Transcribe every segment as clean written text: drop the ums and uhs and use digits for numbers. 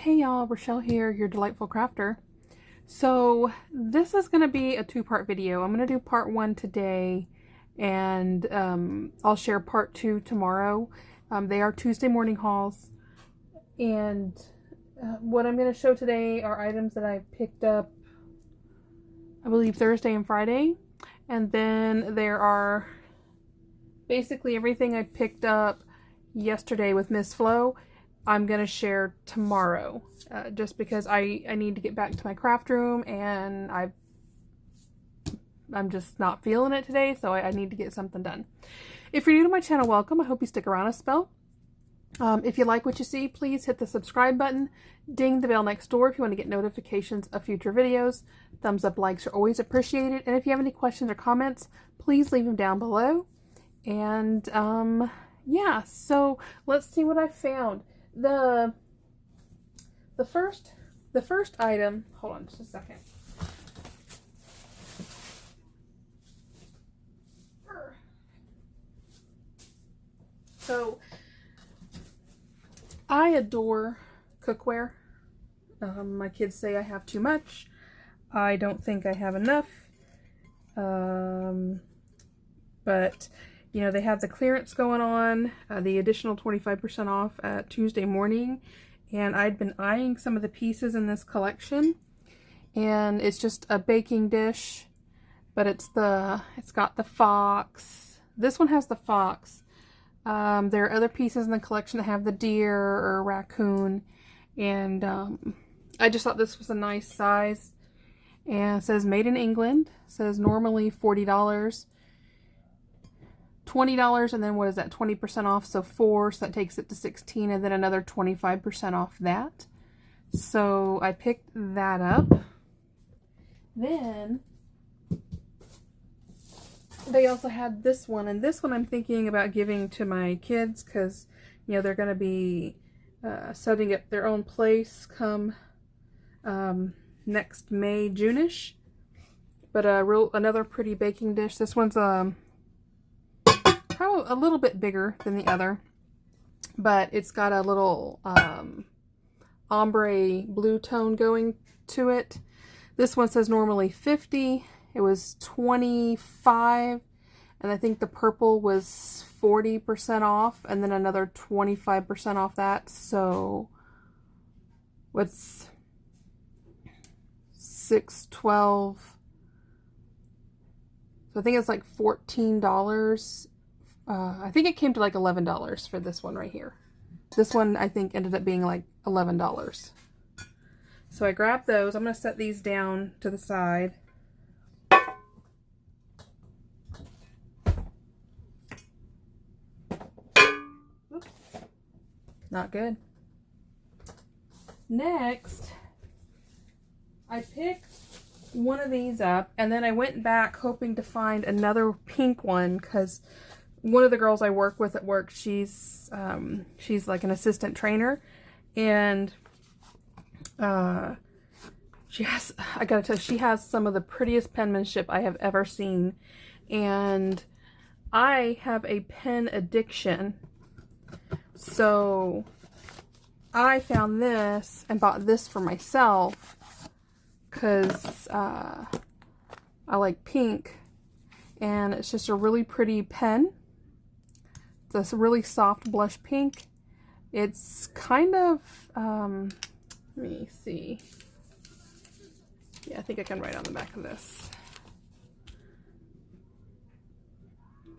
Hey y'all, Rochelle here, your delightful crafter. So this is going to be a two-part video. I'm going to do part one today, and I'll share part two tomorrow. They are Tuesday morning hauls, and what I'm going to show today are items that I picked up, I believe, Thursday and Friday. And then there are basically everything I picked up yesterday with Miss Flo. I'm going to share tomorrow, just because I need to get back to my craft room, and I'm just not feeling it today, so I need to get something done. If you're new to my channel, welcome. I hope you stick around a spell. If you like what you see, please hit the subscribe button, ding the bell next door if you want to get notifications of future videos. Thumbs up, likes are always appreciated, and if you have any questions or comments, please leave them down below. And yeah, so let's see what I found. The first item, hold on just a second. So I adore cookware. My kids say I have too much. I don't think I have enough. But you know, they have the clearance going on, the additional 25% off at Tuesday morning, and I'd been eyeing some of the pieces in this collection, and it's just a baking dish, but it's got the fox. This one has the fox. There are other pieces in the collection that have the deer or raccoon, and I just thought this was a nice size, and it says made in England. It says normally $40. $20, and then what is that, 20% off, so 4, so that takes it to 16, and then another 25% off that. So I picked that up. Then they also had this one, and this one I'm thinking about giving to my kids, because you know they're going to be setting up their own place come next May, June-ish. But another pretty baking dish. This one's probably a little bit bigger than the other, but it's got a little ombre blue tone going to it. This one says normally $50. It was $25, and I think the purple was 40% off, and then another 25% off that. So what's 6, 12? So I think it's like $14. I think it came to like $11 for this one right here. This one I think ended up being like $11. So I grabbed those. I'm going to set these down to the side. Oops. Not good. Next, I picked one of these up, and then I went back hoping to find another pink one, because one of the girls I work with at work, she's like an assistant trainer, and she has, I gotta tell you, she has some of the prettiest penmanship I have ever seen, and I have a pen addiction, so I found this and bought this for myself because I like pink, and it's just a really pretty pen. This really soft blush pink. It's kind of, let me see. Yeah, I think I can write on the back of this.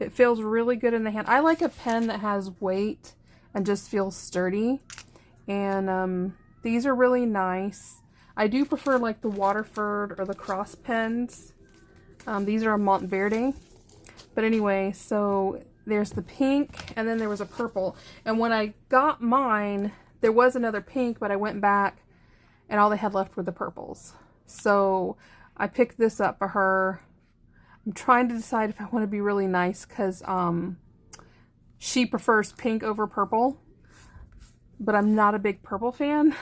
It feels really good in the hand. I like a pen that has weight and just feels sturdy. And these are really nice. I do prefer like the Waterford or the Cross pens. These are a Montverde. But anyway, so there's the pink, and then there was a purple. And when I got mine, there was another pink, but I went back, and all they had left were the purples. So I picked this up for her. I'm trying to decide if I want to be really nice, because she prefers pink over purple, but I'm not a big purple fan.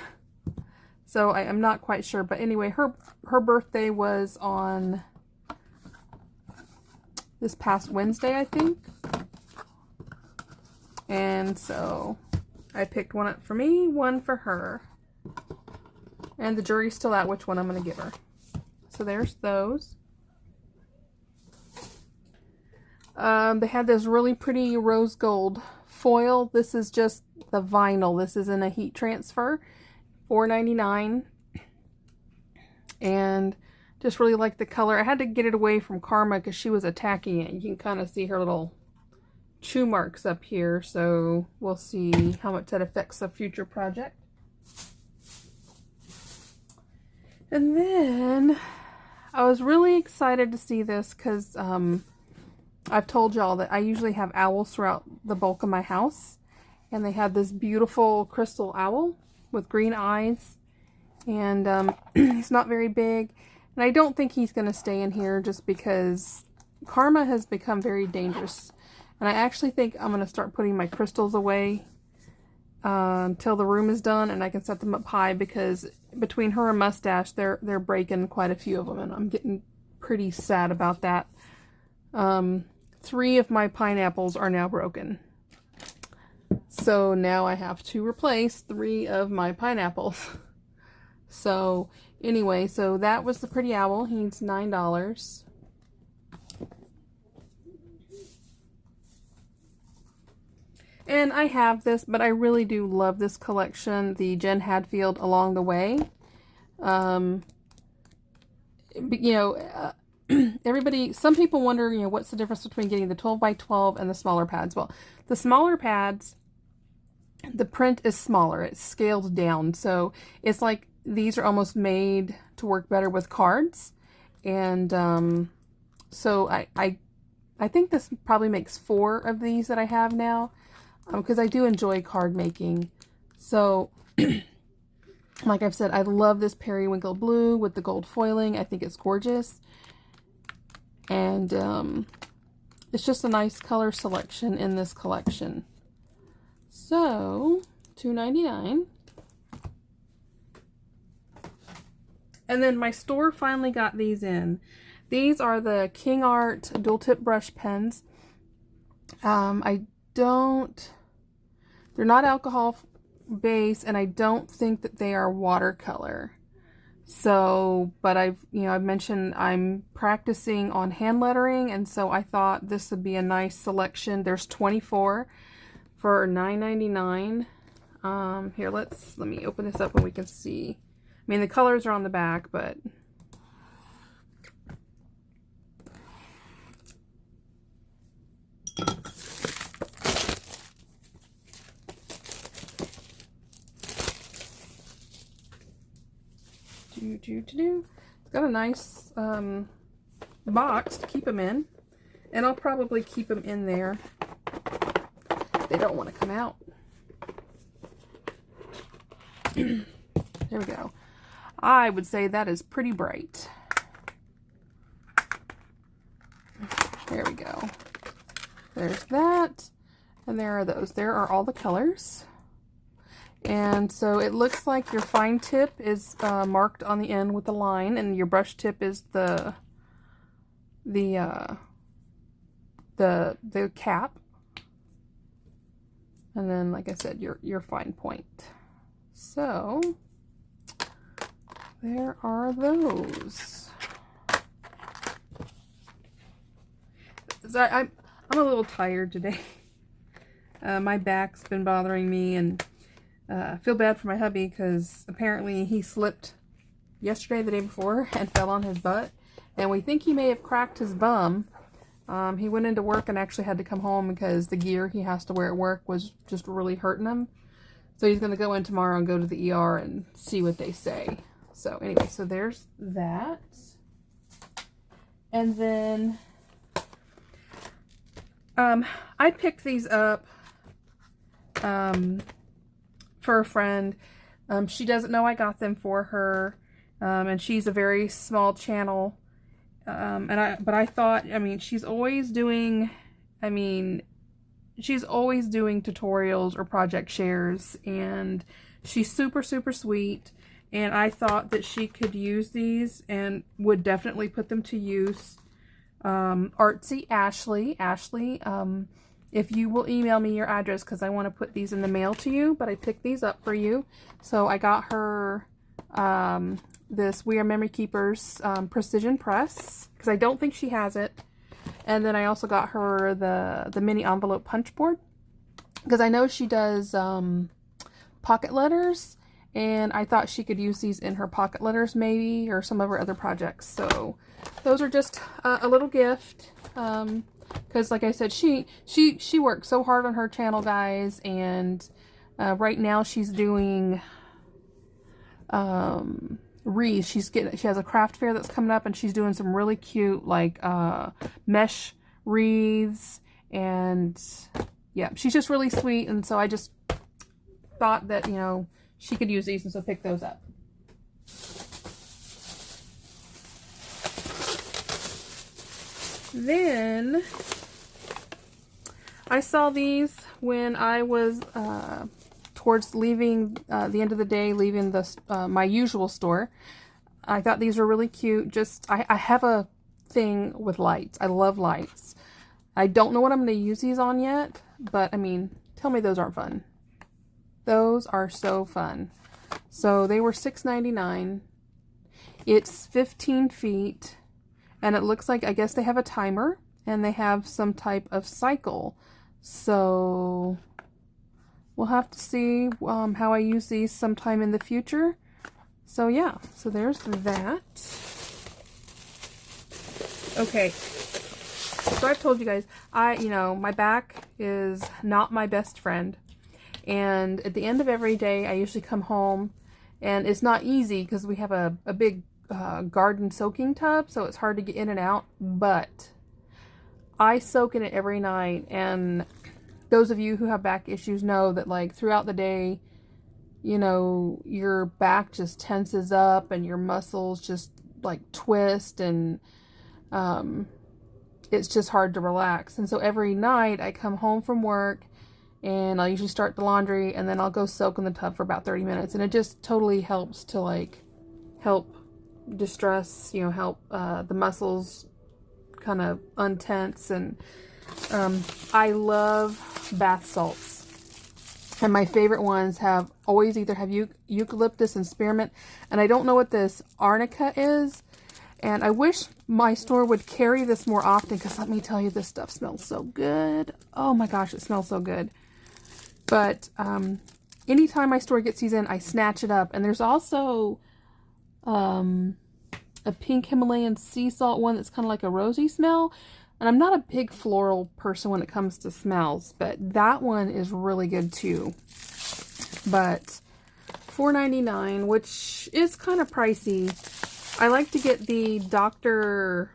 So I'm not quite sure. But anyway, her birthday was on this past Wednesday, I think. And so I picked one up for me, one for her. And the jury's still out which one I'm going to give her. So there's those. They had this really pretty rose gold foil. This is just the vinyl. This is in a heat transfer. $4.99. And just really like the color. I had to get it away from Karma because she was attacking it. You can kind of see her little chew marks up here. So we'll see how much that affects a future project. And then I was really excited to see this because I've told y'all that I usually have owls throughout the bulk of my house. And they had this beautiful crystal owl with green eyes. And he's not very big. And I don't think he's going to stay in here just because Karma has become very dangerous. And I actually think I'm going to start putting my crystals away until the room is done and I can set them up high, because between her and Mustache, they're breaking quite a few of them, and I'm getting pretty sad about that. 3 of my pineapples are now broken. So now I have to replace 3 of my pineapples. So anyway, so that was the pretty owl. He's $9. And I have this, but I really do love this collection, the Jen Hadfield Along the Way. You know, everybody, some people wonder, you know, what's the difference between getting the 12 by 12 and the smaller pads? Well, the smaller pads, the print is smaller. It's scaled down. So it's like these are almost made to work better with cards. And so I think this probably makes 4 of these that I have now. Because I do enjoy card making. So, like I've said, I love this periwinkle blue with the gold foiling. I think it's gorgeous. And it's just a nice color selection in this collection. So, $2.99. And then my store finally got these in. These are the King Art dual tip brush pens. They're not alcohol based, and I don't think that they are watercolor. So, but I've mentioned I'm practicing on hand lettering, and so I thought this would be a nice selection. There's 24 for $9.99. Here, let me open this up and we can see. I mean, the colors are on the back, but it's got a nice box to keep them in, and I'll probably keep them in there. They don't want to come out. There we go. I would say that is pretty bright. There we go. There's that, and there are those. There are all the colors. And so it looks like your fine tip is marked on the end with a line, and your brush tip is the cap. And then, like I said, your fine point. So there are those. So I'm a little tired today. My back's been bothering me, and I feel bad for my hubby because apparently he slipped yesterday, the day before, and fell on his butt. And we think he may have cracked his bum. He went into work and actually had to come home because the gear he has to wear at work was just really hurting him. So he's going to go in tomorrow and go to the ER and see what they say. So anyway, so there's that. And then I picked these up for a friend. She doesn't know I got them for her, and she's a very small channel. But I thought, I mean, she's always doing tutorials or project shares, and she's super, super sweet. And I thought that she could use these and would definitely put them to use. Artsy Ashley, if you will email me your address, because I want to put these in the mail to you, but I picked these up for you. So I got her this WeRMemoryKeepers precision press, because I don't think she has it. And then I also got her the mini envelope punch board, because I know she does pocket letters, and I thought she could use these in her pocket letters maybe, or some of her other projects. So those are just a little gift, because like I said, she works so hard on her channel, guys, and right now she's doing wreaths. She has a craft fair that's coming up, and she's doing some really cute like mesh wreaths, and yeah, she's just really sweet. And so I just thought that, you know, she could use these, and so pick those up. Then I saw these when I was towards leaving the end of the day, leaving the my usual store. I thought these were really cute. Just I have a thing with lights. I love lights. I don't know what I'm going to use these on yet, but I mean, tell me those aren't fun. Those are so fun. So they were $6.99. It's 15 feet, and it looks like, I guess they have a timer, and they have some type of cycle. So we'll have to see how I use these sometime in the future. So yeah, so there's that. Okay, so I've told you guys, you know, my back is not my best friend. And at the end of every day, I usually come home, and it's not easy because we have a big garden soaking tub, so it's hard to get in and out, but I soak in it every night. And those of you who have back issues know that, like, throughout the day, you know, your back just tenses up and your muscles just like twist, and it's just hard to relax. And so every night I come home from work, and I'll usually start the laundry, and then I'll go soak in the tub for about 30 minutes. And it just totally helps to, like, help distress, you know, help the muscles kind of untense. And I love bath salts. And my favorite ones have always either have eucalyptus and spearmint. And I don't know what this arnica is. And I wish my store would carry this more often, because let me tell you, this stuff smells so good. Oh my gosh, it smells so good. But anytime my store gets these in, I snatch it up. And there's also a pink Himalayan sea salt one that's kind of like a rosy smell. And I'm not a big floral person when it comes to smells, but that one is really good too. But $4.99, which is kind of pricey. I like to get the Dr.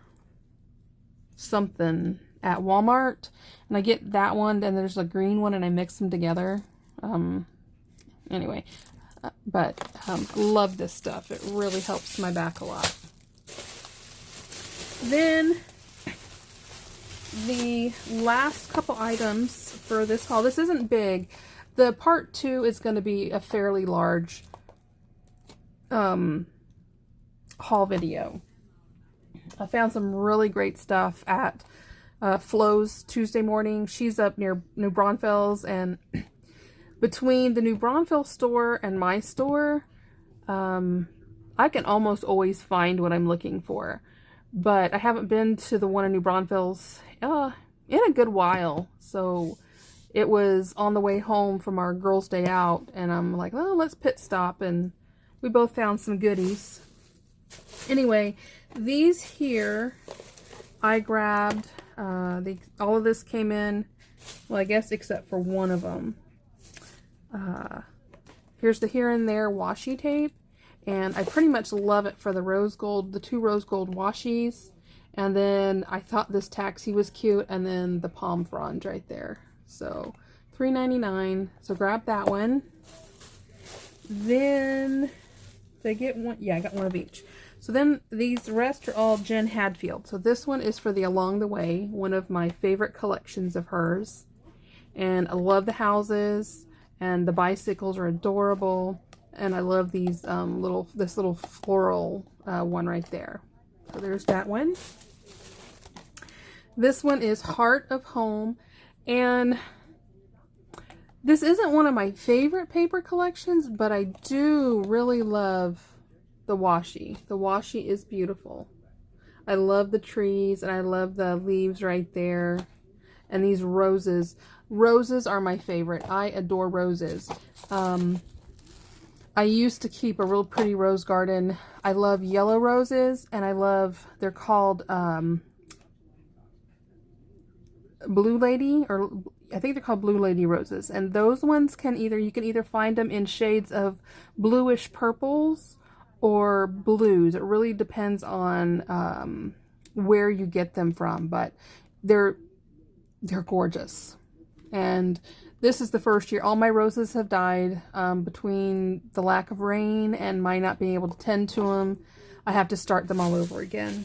something at Walmart, and I get that one, and there's a green one, and I mix them together. Anyway, love this stuff. It really helps my back a lot. Then the last couple items for this haul. This isn't big. The part 2 is going to be a fairly large haul video. I found some really great stuff at Flo's Tuesday morning. She's up near New Braunfels, and between the New Braunfels store and my store, I can almost always find what I'm looking for. But I haven't been to the one in New Braunfels in a good while. So it was on the way home from our girls' day out, and I'm like, well, let's pit stop, and we both found some goodies. Anyway, these here I grabbed. All of this came in, well, I guess except for one of them. Here's the Here and There washi tape, and I pretty much love it for the rose gold, the 2 rose gold washies. And then I thought this taxi was cute, and then the palm frond right there. So $3.99. So grab that one. Then did I get one? Yeah, I got one of each. So then the rest are all Jen Hadfield. So this one is for the Along the Way, one of my favorite collections of hers. And I love the houses, and the bicycles are adorable. And I love these this little floral one right there. So there's that one. This one is Heart of Home, and this isn't one of my favorite paper collections, but I do really love the washi. The washi is beautiful. I love the trees and I love the leaves right there. And these roses. Roses are my favorite. I adore roses. I used to keep a real pretty rose garden. I love yellow roses, and I love, they're called Blue Lady, or I think they're called Blue Lady roses. And those ones can either, you can either find them in shades of bluish purples or blues. It really depends on where you get them from, but they're gorgeous. And this is the first year. All my roses have died between the lack of rain and my not being able to tend to them. I have to start them all over again.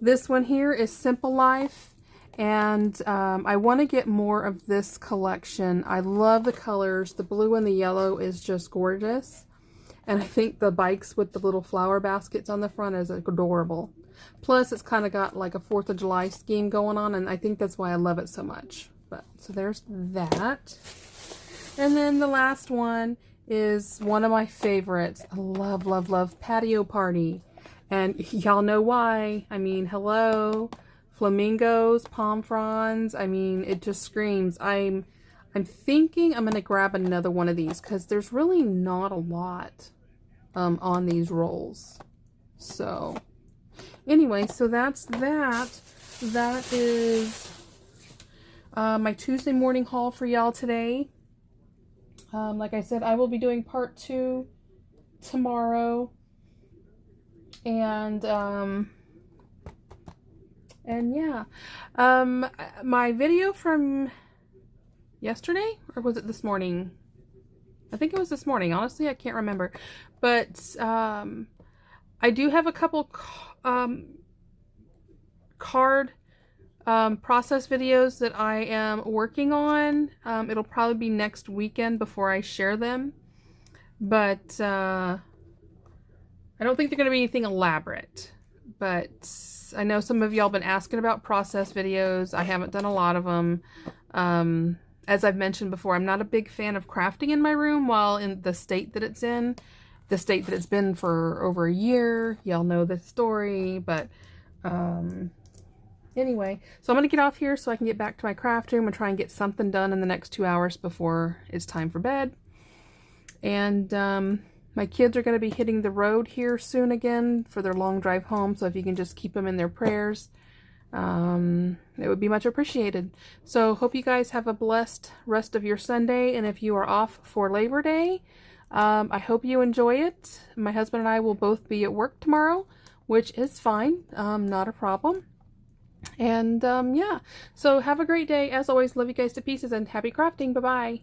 This one here is Simple Life, and I want to get more of this collection. I love the colors. The blue and the yellow is just gorgeous. And I think the bikes with the little flower baskets on the front is adorable. Plus, it's kind of got like a 4th of July scheme going on, and I think that's why I love it so much. But so there's that. And then the last one is one of my favorites. I love, love, love Patio Party. And y'all know why. I mean, hello. Flamingos, palm fronds. I mean, it just screams. I'm thinking I'm going to grab another one of these because there's really not a lot on these rolls. So anyway, so that's that. That is my Tuesday morning haul for y'all today. Like I said, I will be doing part 2 tomorrow. And yeah. My video from yesterday, or was it this morning? I think it was this morning. Honestly, I can't remember. But I do have a couple card process videos that I am working on. It'll probably be next weekend before I share them. But I don't think they're going to be anything elaborate. But I know some of y'all been asking about process videos. I haven't done a lot of them. As I've mentioned before, I'm not a big fan of crafting in my room while in the state that it's in. The state that it's been for over a year. Y'all know the story, but anyway. So I'm going to get off here so I can get back to my craft room and try and get something done in the next 2 hours before it's time for bed. And my kids are going to be hitting the road here soon again for their long drive home, so if you can just keep them in their prayers, it would be much appreciated. So hope you guys have a blessed rest of your Sunday, and if you are off for Labor Day, I hope you enjoy it. My husband and I will both be at work tomorrow, which is fine, not a problem. And yeah, so have a great day. As always, love you guys to pieces and happy crafting. Bye-bye.